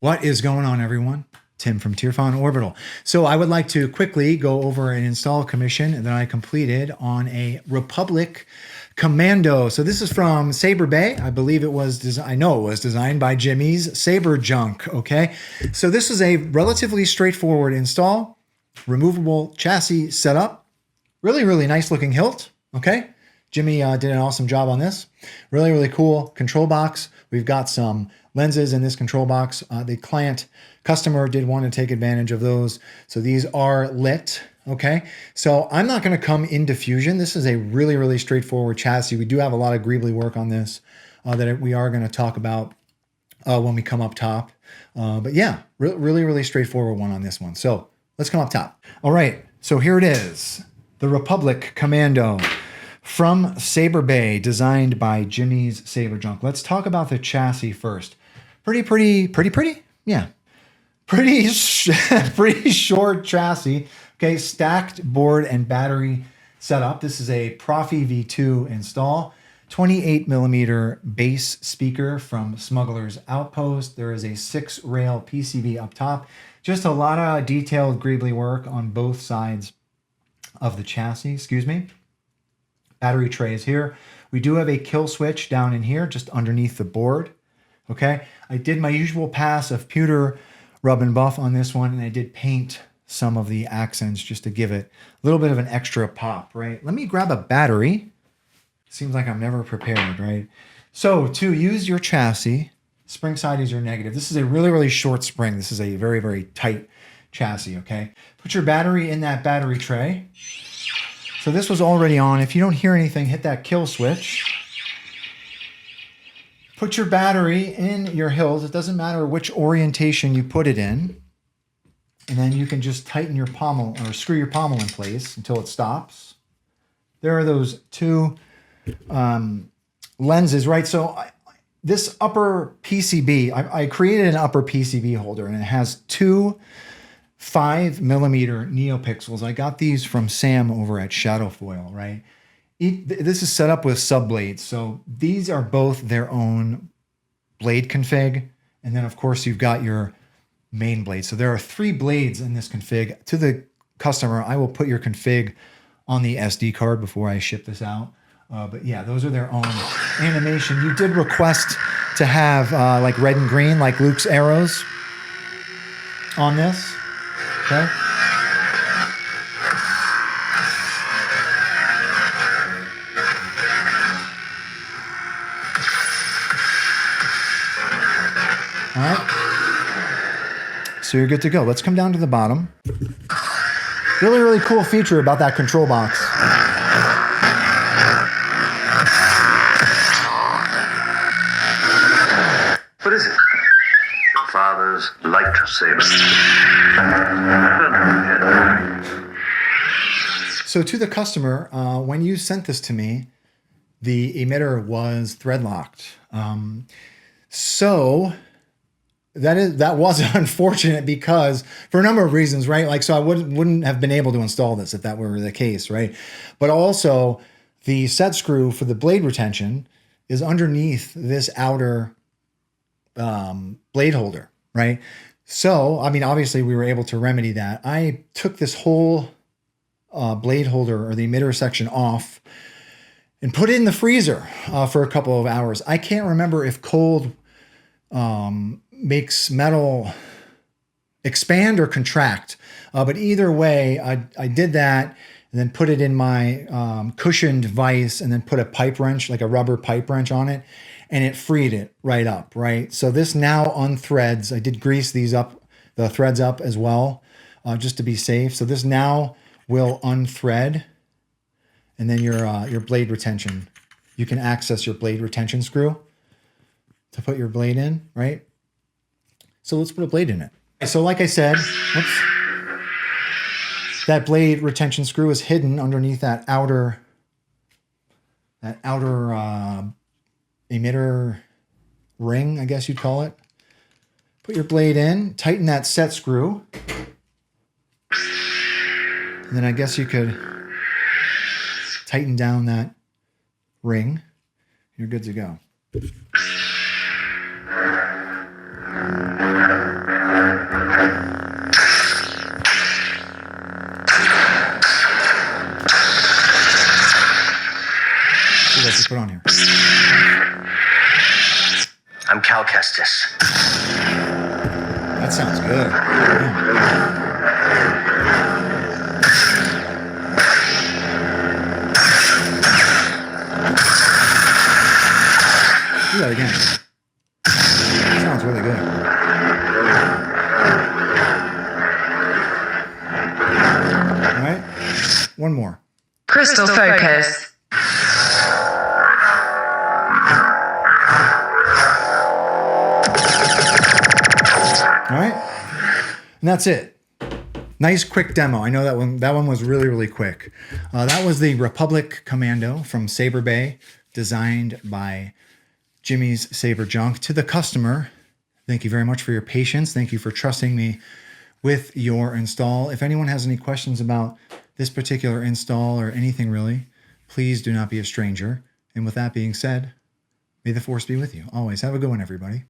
What is going on, everyone? Tim from Tirfon Orbital. So I would like to quickly go over an install commission that I completed on a Republic Commando. So this is from Saberbay. I believe it was, I know it was designed by Jimmy's Saber Junk, okay? So this is a relatively straightforward install, removable chassis setup, really nice looking hilt, okay? Jimmy did an awesome job on this. Really cool control box. We've got some lenses in this control box. The customer did want to take advantage of those. So these are lit, okay? So I'm not going to come into Fusion. This is a really straightforward chassis. We do have a lot of greebly work on this that we are going to talk about when we come up top. But yeah, really straightforward one on this one. So let's come up top. All right, so here it is. The Republic Commando from Saberbay, designed by Jimmy's Saber Junk. Let's talk about the chassis first. Pretty? Yeah. Pretty short chassis. Okay, stacked board and battery setup. This is a Proffie V2 install. 28mm bass speaker from Smugglers Outpost. There is a 6-rail PCB up top. Just a lot of detailed greebly work on both sides of the chassis, excuse me. Battery tray is here. We do have a kill switch down in here, just underneath the board. Okay, I did my usual pass of pewter rub and buff on this one, and I did paint some of the accents just to give it a little bit of an extra pop, right? Let me grab a battery. Seems like I'm never prepared, right? So to use your chassis, spring side is your negative. This is a really short spring. This is a very tight chassis, okay? Put your battery in that battery tray. So this was already on. If you don't hear anything, hit that kill switch. Put your battery in your hilt. It doesn't matter which orientation you put it in. And then you can just tighten your pommel or screw your pommel in place until it stops. There are those two lenses, right? So this upper PCB, I created an upper PCB holder, and it has two 5mm neopixels. I got these from Sam over at Shadowfoil, right? This is set up with sub blades. So these are both their own blade config. And then of course you've got your main blade. So there are 3 blades in this config. To the customer, I will put your config on the SD card before I ship this out. But yeah, those are their own animation. You did request to have like red and green, like Luke's arrows on this. Okay. All right. So you're good to go. Let's come down to the bottom. Really cool feature about that control box. What is it? Father's lightsaber. So to the customer, when you sent this to me, the emitter was thread locked. So that was unfortunate because for a number of reasons, right? Like, so I wouldn't have been able to install this if that were the case, right? But also the set screw for the blade retention is underneath this outer blade holder, right? So, I mean, obviously we were able to remedy that. I took this whole blade holder or the emitter section off and put it in the freezer for a couple of hours. I can't remember if cold makes metal expand or contract, but either way, I did that and then put it in my cushioned vise and then put a pipe wrench, like a rubber pipe wrench on it, and it freed it right up, right? So this now unthreads. I did grease these up, the threads up as well, just to be safe. So this now will unthread, and then your blade retention. You can access your blade retention screw to put your blade in, right? So let's put a blade in it. So like I said, whoops, that blade retention screw is hidden underneath that outer emitter ring, I guess you'd call it. Put your blade in, tighten that set screw. And then I guess you could tighten down that ring. You're good to go. put on here? I'm Cal Kestis. That sounds good. Yeah. Do that again. Sounds really good. All right. One more. Crystal focus. All right. And that's it. Nice quick demo. I know that one was really, really quick. That was the Republic Commando from Saberbay, designed by Jimmy's Saber Junk. To the customer, thank you very much for your patience. Thank you for trusting me with your install. If anyone has any questions about this particular install or anything really, please do not be a stranger. And with that being said, may the force be with you. Always have a good one, everybody.